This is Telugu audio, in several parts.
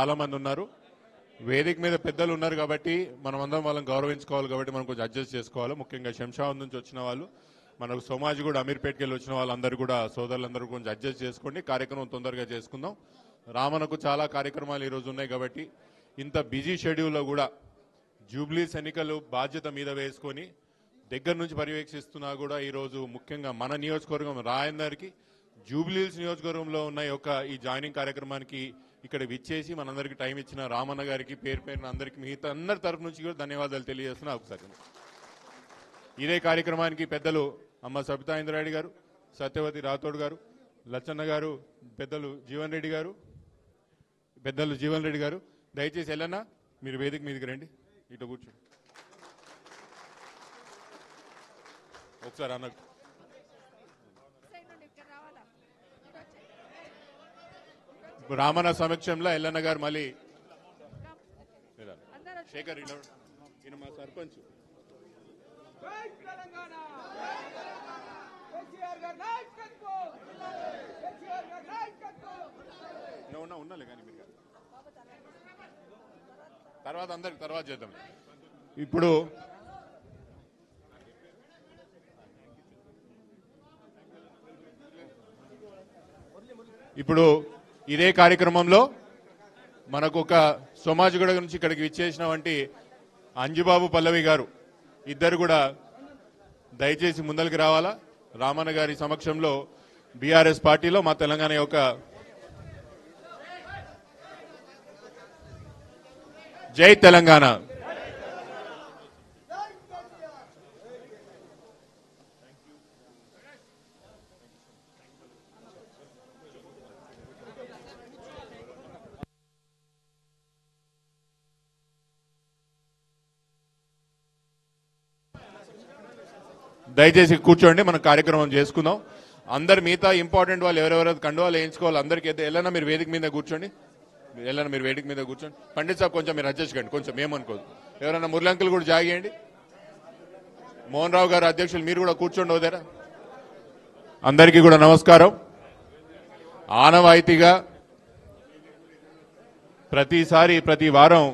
చాలా మంది ఉన్నారు. వేదిక మీద పెద్దలు ఉన్నారు కాబట్టి మనం అందరం వాళ్ళని గౌరవించుకోవాలి కాబట్టి మనం కొంచెం అడ్జస్ట్ చేసుకోవాలి. ముఖ్యంగా శంషాబాద్ నుంచి వచ్చిన వాళ్ళు, మనకు సోమాజి కూడా అమీర్పేట్కి వెళ్ళి వచ్చిన వాళ్ళందరూ కూడా సోదరులందరూ కొంచెం అడ్జస్ట్ చేసుకోండి. కార్యక్రమం తొందరగా చేసుకుందాం. రామన్నకు చాలా కార్యక్రమాలు ఈరోజు ఉన్నాయి కాబట్టి ఇంత బిజీ షెడ్యూల్లో కూడా జూబ్లీస్ ఎన్నికలు బాధ్యత మీద వేసుకొని దగ్గర నుంచి పర్యవేక్షిస్తున్నా కూడా ఈరోజు ముఖ్యంగా మన నియోజకవర్గం రాయందరికి జూబ్లీస్ నియోజకవర్గంలో ఉన్న ఈ జాయినింగ్ కార్యక్రమానికి ఇక్కడ విచ్చేసి మనందరికీ టైం ఇచ్చిన రామన్న గారికి పేరు పేరున అందరికీ మిగతా అందరి తరఫు నుంచి కూడా ధన్యవాదాలు తెలియజేస్తున్నా. ఒకసారి ఇదే కార్యక్రమానికి పెద్దలు అమ్మ సబితా ఇంద్రారెడ్డి గారు, సత్యవతి రాథోడ్ గారు, లచ్చన్న గారు, పెద్దలు జీవన్ రెడ్డి గారు దయచేసి వెళ్ళన్నా మీరు వేదిక మీదకి రండి, ఇటు కూర్చోండి. ఒకసారి అన్న రామన్న సమక్షంలో ఎల్లన్న గారు మళ్ళీ శేఖర్ ఈయన మా సర్పంచ్ ఉన్నాలే కానీ మీరు తర్వాత అందరికి తర్వాత చేద్దాం. ఇప్పుడు ఇదే కార్యక్రమంలో మనకు ఒక సోమాజిగూడ నుంచి ఇక్కడికి విచ్చేసిన వంటి అంజుబాబు పల్లవి గారు ఇద్దరు కూడా దయచేసి ముందరికి రావాలా. రామన్న గారి సమక్షంలో బీఆర్ఎస్ పార్టీలో మా తెలంగాణ యొక్క జై తెలంగాణ. దయచేసి కూర్చోండి, మనం కార్యక్రమం చేసుకుందాం. అందరు మిగతా ఇంపార్టెంట్ వాళ్ళు ఎవరెవరు కండువాలు వేయించుకోవాలి అందరికీ అయితే వెళ్ళనా మీరు వేదిక మీద కూర్చోండి. పండిత్ సాబ్ కొంచెం మీరు అడ్జస్ట్ కండి, కొంచెం ఏమనుకోదు. ఎవరైనా మురళంకులు కూడా జాగేయండి. మోహన్ రావు గారు అధ్యక్షులు మీరు కూడా కూర్చోండి వదేరా. అందరికీ కూడా నమస్కారం. ఆనవాయితీగా ప్రతి వారం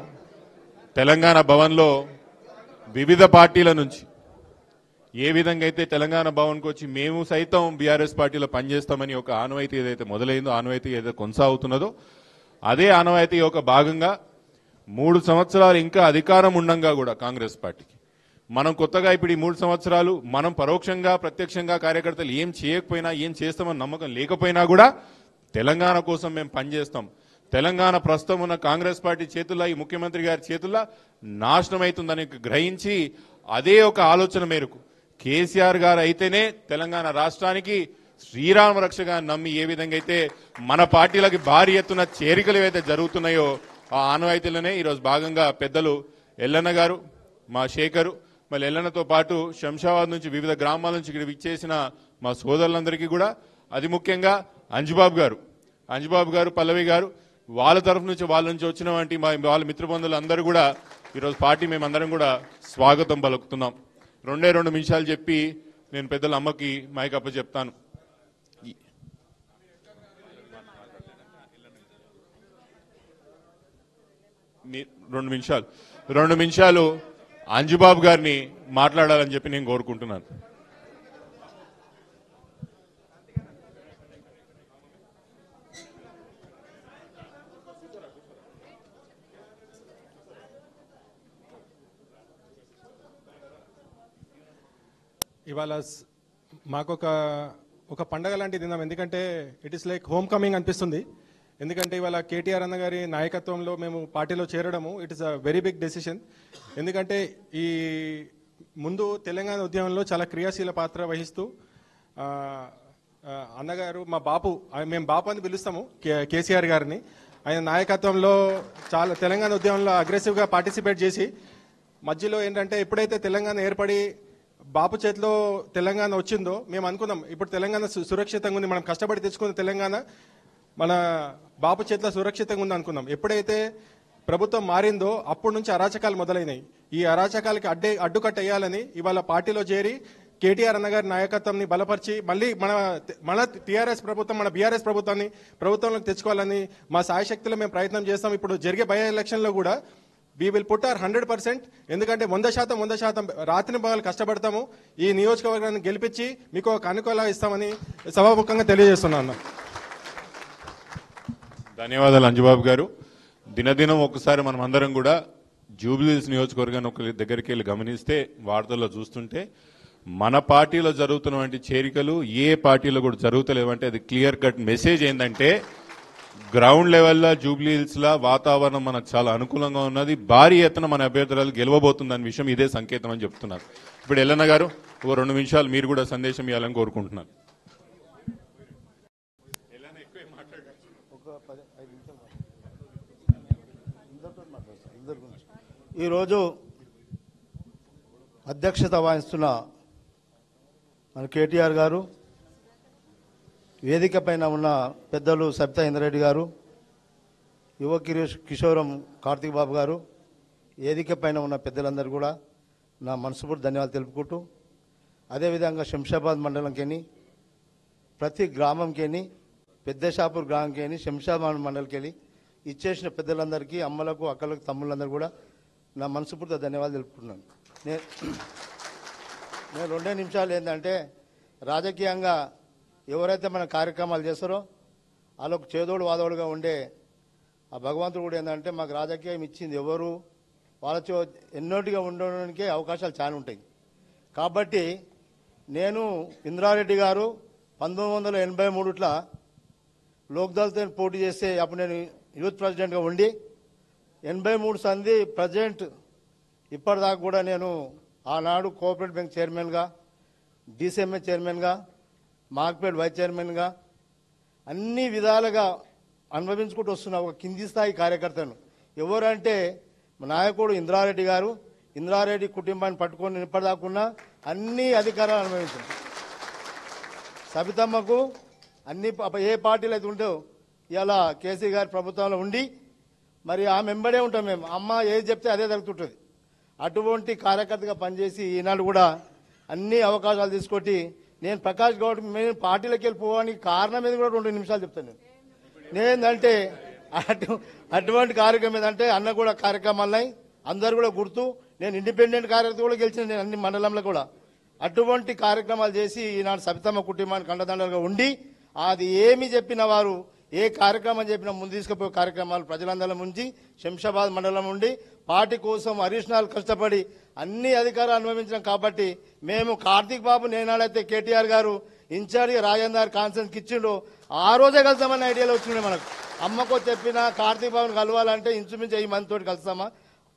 తెలంగాణ భవన్లో వివిధ పార్టీల నుంచి ఏ విధంగా అయితే తెలంగాణ భవన్కి వచ్చి మేము సైతం బీఆర్ఎస్ పార్టీలో పనిచేస్తామని ఒక ఆనవాయితీ ఏదైతే మొదలైందో, ఆనవాయితీ ఏదైతే కొనసాగుతున్నదో అదే ఆనవాయితీ ఒక భాగంగా 3 సంవత్సరాలు ఇంకా అధికారం ఉండంగా కూడా కాంగ్రెస్ పార్టీకి మనం కొత్తగా ఇప్పుడు ఈ 3 సంవత్సరాలు మనం పరోక్షంగా ప్రత్యక్షంగా కార్యకర్తలు ఏం చేయకపోయినా ఏం చేస్తామని నమ్మకం లేకపోయినా కూడా తెలంగాణ కోసం మేము పనిచేస్తాం. తెలంగాణ ప్రస్తుతం ఉన్న కాంగ్రెస్ పార్టీ చేతుల్లో, ఈ ముఖ్యమంత్రి గారి చేతుల్లో నాశనం అవుతుందని గ్రహించి అదే ఒక ఆలోచన మేరకు కేసీఆర్ గారు అయితేనే తెలంగాణ రాష్ట్రానికి శ్రీరామ రక్షగా నమ్మి ఏ విధంగా అయితే మన పార్టీలకి భారీ ఎత్తున చేరికలు ఏవైతే జరుగుతున్నాయో ఆ ఆనవాయితీలోనే ఈరోజు భాగంగా పెద్దలు ఎల్లన్న గారు, మా శేఖరు, మళ్ళీ ఎల్లన్నతో పాటు శంషాబాద్ నుంచి వివిధ గ్రామాల నుంచి ఇక్కడ విచ్చేసిన మా సోదరులందరికీ కూడా, అది ముఖ్యంగా అంజుబాబు గారు, పల్లవి గారు, వాళ్ళ తరఫు నుంచి వాళ్ళ నుంచి వచ్చిన వంటి వాళ్ళ మిత్రబంధువులు అందరూ కూడా ఈరోజు పార్టీ మేమందరం కూడా స్వాగతం పలుకుతున్నాం. 2 నిమిషాలు చెప్పి నేను పెద్దల అమ్మకి మైక్ అప్ప చెప్తాను. 2 నిమిషాలు అంజుబాబు గారిని మాట్లాడాలని చెప్పి నేను కోరుకుంటున్నాను. ఇవాళ మాకు ఒక పండగ లాంటి దినం. ఎందుకంటే it is like home coming అనిపిస్తుంది. ఎందుకంటే ఇవాళ కేటీఆర్ అన్న గారి నాయకత్వంలో మేము పార్టీలో చేరడము it is a very big decision. ఎందుకంటే ఈ ముందు తెలంగాణ ఉద్యమంలో చాలా క్రియాశీల పాత్ర వహిస్తూ అన్నగారు మేము బాపు అని పిలుస్తాము కేసీఆర్ గారిని. ఆయన నాయకత్వంలో చాలా తెలంగాణ ఉద్యమంలో అగ్రెసివ్గా పార్టిసిపేట్ చేసి మధ్యలో ఏంటంటే ఎప్పుడైతే తెలంగాణ ఏర్పడి బాపు చేతిలో తెలంగాణ వచ్చిందో మేము అనుకున్నాం ఇప్పుడు తెలంగాణ సురక్షితంగా ఉంది, మనం కష్టపడి తెచ్చుకున్న తెలంగాణ మన బాపు చేతిలో సురక్షితంగా ఉంది అనుకున్నాం. ఎప్పుడైతే ప్రభుత్వం మారిందో అప్పటి నుంచి అరాచకాలు మొదలైనాయి. ఈ అరాచకాలకి అడ్డుకట్టేయాలని ఇవాళ పార్టీలో చేరి కేటీఆర్ అన్న గారి నాయకత్వాన్ని బలపరిచి మళ్ళీ మన టీఆర్ఎస్ ప్రభుత్వం, మన బీఆర్ఎస్ ప్రభుత్వంలోకి తెచ్చుకోవాలని మా సాయశక్తిలో మేము ప్రయత్నం చేస్తాం. ఇప్పుడు జరిగే బై ఎలక్షన్లో కూడా వీ విల్ పుట్ అవర్ 100%. ఎందుకంటే 100% రాత్రి పగలు కష్టపడతాము. ఈ నియోజకవర్గాన్ని గెలిపించి మీకు ఒక అనుకూలంగా ఇస్తామని సభాముఖంగా తెలియజేస్తున్నాను. ధన్యవాదాలు అంజుబాబు గారు. దినదినం ఒకసారి మనం అందరం కూడా జూబ్లీహిల్స్ నియోజకవర్గాన్ని ఒక దగ్గరికి వెళ్ళి గమనిస్తే వార్తల్లో చూస్తుంటే మన పార్టీలో జరుగుతున్నటువంటి చేరికలు ఏ పార్టీలో కూడా జరుగుతలేవంటే అది క్లియర్ కట్ మెసేజ్ ఏంటంటే గ్రౌండ్ లెవెల్లో జూబ్లీహిల్స్లో వాతావరణం మనకు చాలా అనుకూలంగా ఉన్నది. భారీ ఎత్తున మన అభ్యర్థులు గెలవబోతుందనే విషయం ఇదే సంకేతం అని చెప్తున్నారు. ఇప్పుడు ఎల్లన్న గారు ఒక 2 నిమిషాలు మీరు కూడా సందేశం ఇవ్వాలని కోరుకుంటున్నాను. ఈరోజు అధ్యక్షత వహిస్తున్న మన కేటీఆర్ గారు, వేదిక పైన ఉన్న పెద్దలు సబితా ఇంద్రారెడ్డి గారు, యువ కిషోరం కార్తీక్ బాబు గారు, వేదిక పైన ఉన్న పెద్దలందరూ కూడా నా మనస్ఫూర్తి ధన్యవాదాలు తెలుపుకుంటూ, అదేవిధంగా శంషాబాద్ మండలంకేని ప్రతి గ్రామంకేని పెద్దషాపూర్ గ్రామంకేని శంషాబాద్ మండలికెళ్ళి ఇచ్చేసిన పెద్దలందరికీ, అమ్మలకు, అక్కలకు, తమ్ముళ్ళందరూ కూడా నా మనస్ఫూర్తిగా ధన్యవాదాలు తెలుపుకుంటున్నాను. నేను 2 నిమిషాలు ఏంటంటే, రాజకీయంగా ఎవరైతే మన కార్యక్రమాలు చేస్తారో వాళ్ళకు చేదోడు వాదోడుగా ఉండే ఆ భగవంతుడు కూడా ఏంటంటే మాకు రాజకీయం ఇచ్చింది ఎవరు, వాళ్ళతో ఎన్నోటిగా ఉండడానికే అవకాశాలు చాలా ఉంటాయి. కాబట్టి నేను ఇంద్రారెడ్డి గారు 1983 లోక్దల్తో పోటీ చేస్తే అప్పుడు నేను యూత్ ప్రెసిడెంట్గా ఉండి 83 సంది ప్రెసిడెంట్ ఇప్పటిదాకా కూడా నేను ఆనాడు కోఆపరేటివ్ బ్యాంక్ చైర్మన్గా, డీసీఎంఏ చైర్మన్గా, మార్క్పేట్ వైస్ చైర్మన్గా అన్ని విధాలుగా అనుభవించుకుంటూ వస్తున్న ఒక కింది స్థాయి కార్యకర్తను. ఎవరంటే నాయకుడు ఇంద్రారెడ్డి గారు. ఇంద్రారెడ్డి కుటుంబాన్ని పట్టుకొని ఇప్పటిదాకున్నా అన్ని అధికారాలు అనుభవించారు. సబితమ్మకు అన్ని ఏ పార్టీలు అయితే ఉంటో ఇలా కేసీ గారి ప్రభుత్వంలో ఉండి మరి ఆమె వెంబడే ఉంటాం మేము. అమ్మ ఏది చెప్తే అదే జరుగుతుంటుంది. అటువంటి కార్యకర్తగా పనిచేసి ఈనాడు కూడా అన్ని అవకాశాలు తీసుకొట్టి నేను ప్రకాష్ గౌడ్ మేము పార్టీలోకి వెళ్ళిపోవడానికి కారణం మీద కూడా 2 నిమిషాలు చెప్తాను. నేనంటే అటువంటి కార్యక్రమం ఏదంటే అన్న కూడా కార్యక్రమాలున్నాయి, అందరు కూడా గుర్తు. నేను ఇండిపెండెంట్ కార్యకర్త కూడా గెలిచిన, నేను అన్ని మండలంలో కూడా అటువంటి కార్యక్రమాలు చేసి ఈనాడు సబితమ్మ కుటుంబానికి అండదండలుగా ఉండి అది ఏమి చెప్పిన వారు ఏ కార్యక్రమం చెప్పినా ముందు తీసుకుపోయే కార్యక్రమాలు ప్రజలందరం ఉంచి శంషాబాద్ మండలం ఉండి పార్టీ కోసం అడిషనల్ కష్టపడి అన్ని అధికారాలు అనుభవించాం. కాబట్టి మేము కార్తీక్ బాబు నేనాడైతే కేటీఆర్ గారు ఇన్ఛార్జ్ రాజేందర్ కాన్ఫరెన్స్కి ఇచ్చిండో ఆ రోజే కలుస్తామని ఐడియాలో వచ్చిండే మనకు. అమ్మకో చెప్పినా కార్తీక్ బాబుని కలవాలంటే ఇంచుమించు 10 మందితో కలుస్తామా.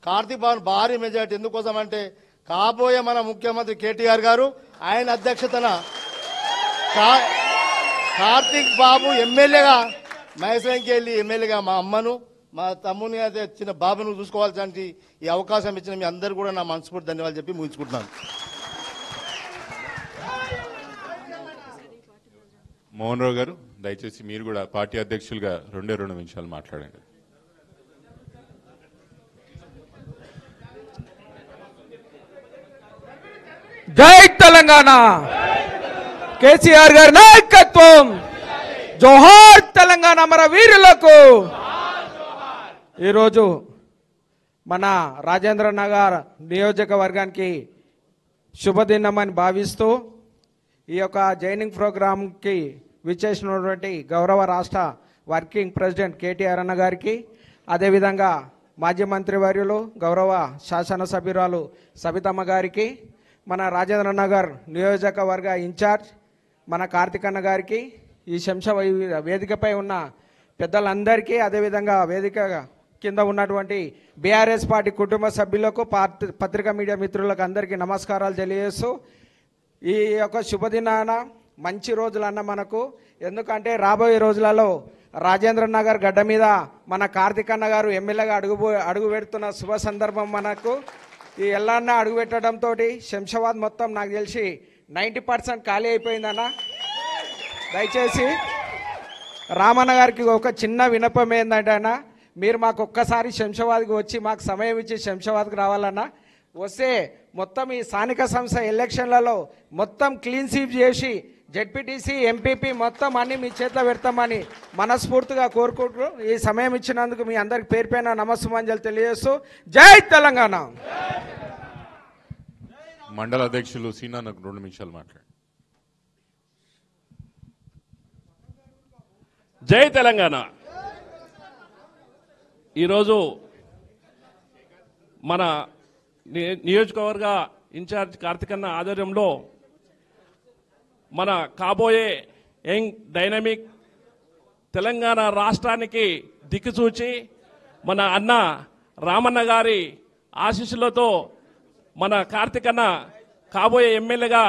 కార్తీక్ బాబుని భారీ మెజార్టీ ఎందుకోసం అంటే కాబోయే మన ముఖ్యమంత్రి కేటీఆర్ గారు ఆయన అధ్యక్షతన కార్తీక్ బాబు ఎమ్మెల్యేగా మహేశ్వరంకి వెళ్ళి ఎమ్మెల్యేగా మా అమ్మను మా తమ్ముని అయితే చిన్న బాబును చూసుకోవాల్సిన ఈ అవకాశం ఇచ్చిన మీ అందరూ కూడా నా మనస్ఫూర్తి ధన్యవాదాలు చెప్పి ముగించుకుంటున్నాను. మోహన్ రావు గారు దయచేసి మీరు కూడా పార్టీ అధ్యక్షులుగా 2 నిమిషాలు మాట్లాడండి. జై తెలంగాణ, కేసీఆర్ గారి నాయకత్వం, జోహార్ తెలంగాణ అమర వీరులకు. ఈరోజు మన రాజేంద్ర నగర్ నియోజకవర్గానికి శుభదినమని భావిస్తూ ఈ యొక్క జైనింగ్ ప్రోగ్రాంకి విచ్చేసినటువంటి గౌరవ రాష్ట్ర వర్కింగ్ ప్రెసిడెంట్ కేటీఆర్ అన్న గారికి, అదేవిధంగా మాజీ మంత్రివర్యులు గౌరవ శాసనసభ్యురాలు సబితమ్మ గారికి, మన రాజేంద్ర నగర్ నియోజకవర్గ ఇన్ఛార్జ్ మన కార్తిక్ అన్న గారికి, ఈ వేదికపై ఉన్న పెద్దలందరికీ, అదేవిధంగా వేదిక కింద ఉన్నటువంటి బీఆర్ఎస్ పార్టీ కుటుంబ సభ్యులకు, పత్రికా మీడియా మిత్రులకు అందరికీ నమస్కారాలు తెలియజేస్తూ ఈ యొక్క శుభదినాన మంచి రోజులన్న మనకు. ఎందుకంటే రాబోయే రోజులలో రాజేంద్ర నగర్ గడ్డ మీద మన కార్తిక్ అన్న గారు ఎమ్మెల్యేగా అడుగు పెడుతున్న శుభ సందర్భం మనకు. ఈ ఎల్లన్న అడుగు పెట్టడంతో శంషాబాద్ మొత్తం నాకు తెలిసి 90% ఖాళీ అయిపోయిందన్న. దయచేసి రామన్న గారికి ఒక చిన్న విన్నపం ఏంటంటే అన్న, మీరు మాకు ఒక్కసారి శంషాబాద్కి వచ్చి మాకు సమయం ఇచ్చి శంషాబాద్కి రావాలన్నా. వస్తే మొత్తం ఈ స్థానిక సంస్థ ఎలక్షన్లలో మొత్తం క్లీన్ స్వీప్ చేసి జెడ్పీటీసీ ఎంపీపీ మొత్తం అన్ని మీ చేతిలో పెడతామని మనస్ఫూర్తిగా కోరుకుంటూ ఈ సమయం ఇచ్చినందుకు మీ అందరికి పేరు పైన నమస్సుమాంజలు తెలియజేస్తూ జై తెలంగాణ. మండల అధ్యక్షులు సీనా నాకు 2 నిమిషాలు మాట్లాడు. జై తెలంగాణ. ఈరోజు మన నియోజకవర్గ ఇన్ఛార్జ్ కార్తికన్న ఆధ్వర్యంలో మన కాబోయే యంగ్ డైనమిక్ తెలంగాణ రాష్ట్రానికి దిక్కుచూచి మన అన్న రామన్న గారి ఆశీస్సులతో మన కార్తికన్న కాబోయే ఎమ్మెల్యేగా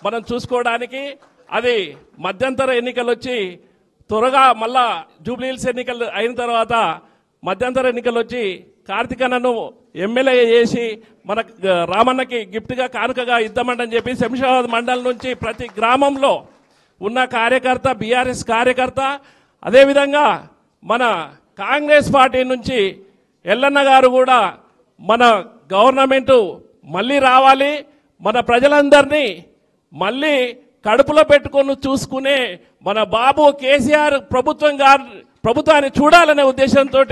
మనం చూసుకోవడానికి అది మధ్యంతర ఎన్నికలు వచ్చి త్వరగా మళ్ళా జూబ్లీహిల్స్ ఎన్నికలు అయిన తర్వాత మధ్యంతర ఎన్నికలు వచ్చి కార్తికన్నను ఎమ్మెల్యే చేసి మన రామన్నకి గిఫ్ట్గా కానుకగా ఇద్దామంటని చెప్పి శంషాబాద్ మండలం నుంచి ప్రతి గ్రామంలో ఉన్న కార్యకర్త బీఆర్ఎస్ కార్యకర్త అదేవిధంగా మన కాంగ్రెస్ పార్టీ నుంచి ఎల్లన్న గారు కూడా మన గవర్నమెంట్ మళ్ళీ రావాలి, మన ప్రజలందరినీ మళ్ళీ కడుపులో పెట్టుకొని చూసుకునే మన బాబు కేసీఆర్ ప్రభుత్వాన్ని చూడాలనే ఉద్దేశంతో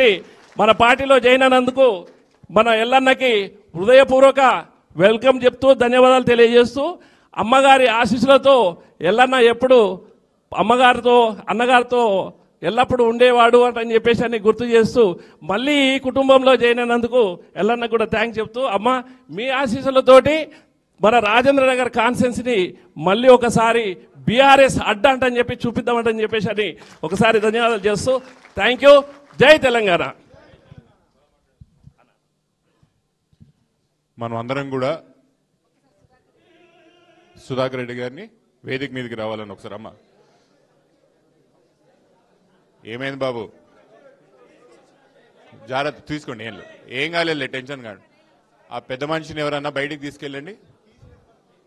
మన పార్టీలో జాయిన్ అయినందుకు మన ఎల్లన్నకి హృదయపూర్వక వెల్కమ్ చెప్తూ ధన్యవాదాలు తెలియజేస్తూ అమ్మగారి ఆశీస్సులతో ఎల్లన్న ఎప్పుడు అమ్మగారితో అన్నగారితో ఎల్లప్పుడూ ఉండేవాడు అని చెప్పేసి అని గుర్తు చేస్తూ మళ్ళీ ఈ కుటుంబంలో జాయిన్ అయినందుకు ఎల్లన్న కూడా థ్యాంక్స్ చెప్తూ అమ్మ మీ ఆశీస్సులతోటి మన రాజేంద్ర నగర్ కాన్స్టిట్యున్సీని మళ్ళీ ఒకసారి బీఆర్ఎస్ అడ్డంటని చెప్పి చూపిద్దామంటని చెప్పేసి అని ఒకసారి ధన్యవాదాలు చేస్తూ థ్యాంక్ యూ. జై తెలంగాణ. మనం అందరం కూడా సుధాకర్ రెడ్డి గారిని వేదిక మీదకి రావాలని ఒకసారి. అమ్మ ఏమైంది బాబు? జాగ్రత్త తీసుకోండి, ఏం కాలేదు, టెన్షన్ కాదు. ఆ పెద్ద మనిషిని ఎవరన్నా బయటికి తీసుకెళ్ళండి.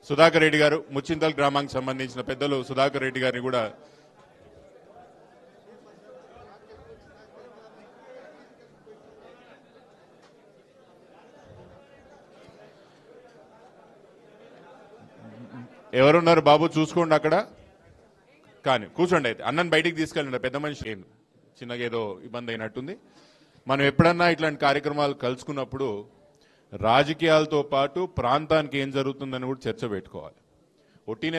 సుధాకర్ రెడ్డి గారు ముచ్చింతల్ గ్రామానికి సంబంధించిన పెద్దలు సుధాకర్ రెడ్డి గారిని కూడా ఎవరున్నారు బాబు చూసుకోండి అక్కడ, కానీ కూర్చోండి. అయితే అన్నని బయటికి తీసుకెళ్ళండి. పెద్ద మనిషి ఏం చిన్నగా ఏదో ఇబ్బంది అయినట్టుంది. మనం ఎప్పుడన్నా ఇట్లాంటి కార్యక్రమాలు కలుసుకున్నప్పుడు రాజకీయాలతో పాటు ప్రాంతానికి ఏం జరుగుతుందని కూడా చర్చ పెట్టుకోవాలి. ఒట్టినే